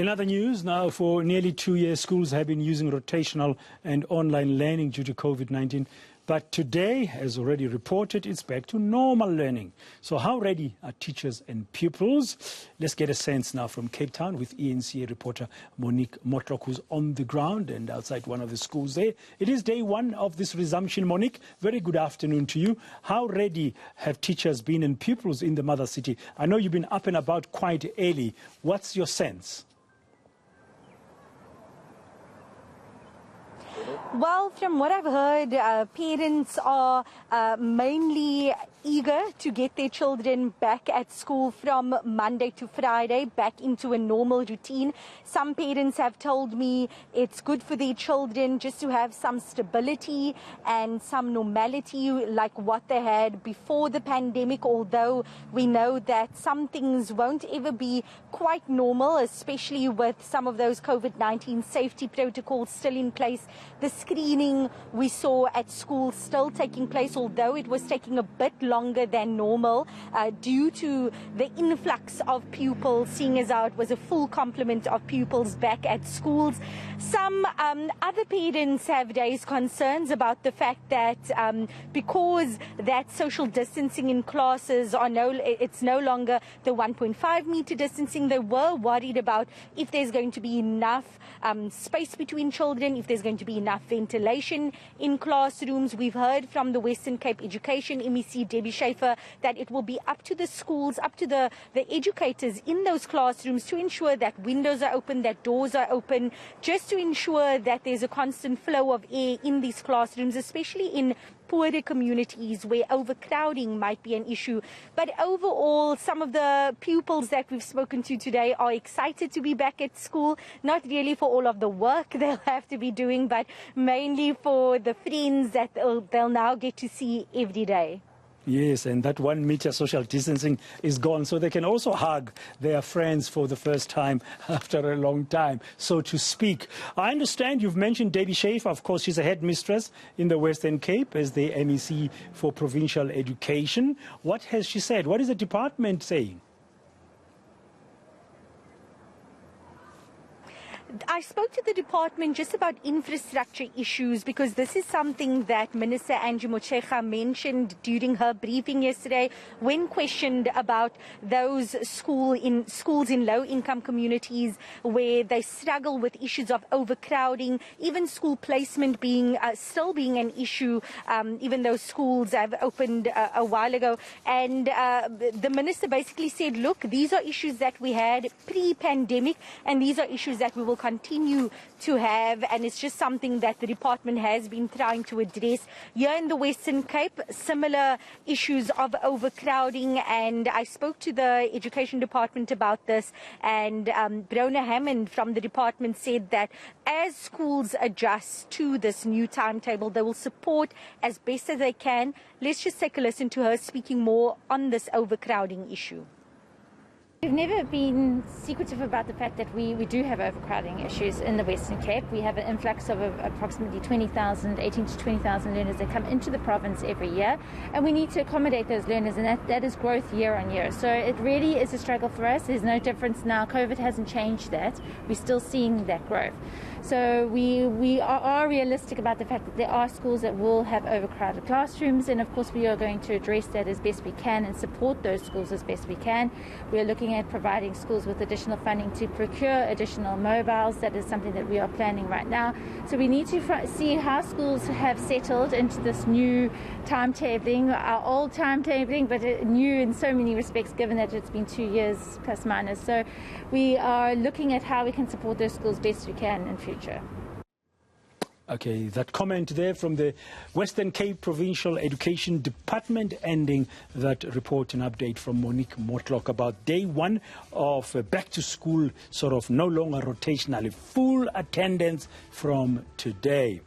In other news, now for nearly 2 years, schools have been using rotational and online learning due to COVID-19. But today, as already reported, it's back to normal learning. So how ready are teachers and pupils? Let's get a sense now from Cape Town with eNCA reporter Monique Mortlock, who's on the ground and outside one of the schools there. It is day one of this resumption. Monique, very good afternoon to you. How ready have teachers been and pupils in the mother city? I know you've been up and about quite early. What's your sense? Well, from what I've heard, parents are mainly eager to get their children back at school from Monday to Friday, back into a normal routine. Some parents have told me it's good for their children just to have some stability and some normality like what they had before the pandemic, although we know that some things won't ever be quite normal, especially with some of those COVID-19 safety protocols still in place. The screening we saw at school still taking place, although it was taking a bit longer than normal due to the influx of pupils, seeing as how it was a full complement of pupils back at schools. Some other parents have raised concerns about the fact that because that social distancing in classes it's no longer the 1.5 meter distancing. They were worried about if there's going to be enough space between children, if there's going to be enough ventilation in classrooms. We've heard from the Western Cape Education MEC Debbie Schaefer that it will be up to the schools, up to the educators in those classrooms to ensure that windows are open, that doors are open, just to ensure that there's a constant flow of air in these classrooms, especially in poorer communities where overcrowding might be an issue. But overall, some of the pupils that we've spoken to today are excited to be back at school, not really for all of the work they'll have to be doing, but mainly for the friends that they'll now get to see every day. Yes, and that 1 meter social distancing is gone, so they can also hug their friends for the first time after a long time, so to speak. I understand you've mentioned Debbie Schaefer. Of course, she's a headmistress in the Western Cape as the MEC for Provincial Education. What has she said? What is the department saying? I spoke to the department just about infrastructure issues, because this is something that Minister Angie Motshekga mentioned during her briefing yesterday when questioned about those schools in low-income communities where they struggle with issues of overcrowding, even school placement still being an issue, even though schools have opened a while ago. And the minister basically said, look, these are issues that we had pre-pandemic, and these are issues that we will continue to have, and it's just something that the department has been trying to address. Here in the Western Cape, similar issues of overcrowding, and I spoke to the education department about this, and Brona Hammond from the department said that as schools adjust to this new timetable, they will support as best as they can. Let's just take a listen to her speaking more on this overcrowding issue. We've never been secretive about the fact that we do have overcrowding issues in the Western Cape. We have an influx of approximately 18 to 20,000 learners that come into the province every year, and we need to accommodate those learners, and that is growth year on year. So it really is a struggle for us. There's no difference now. COVID hasn't changed that. We're still seeing that growth. So we are realistic about the fact that there are schools that will have overcrowded classrooms, and of course we are going to address that as best we can and support those schools as best we can. We are looking at providing schools with additional funding to procure additional mobiles. That is something that we are planning right now. So we need to see how schools have settled into this new timetabling, our old timetabling, but new in so many respects, given that it's been 2 years plus minus. So we are looking at how we can support those schools best we can in future. Okay, that comment there from the Western Cape Provincial Education Department, ending that report and update from Monique Mortlock about day one of back to school, sort of no longer rotational, full attendance from today.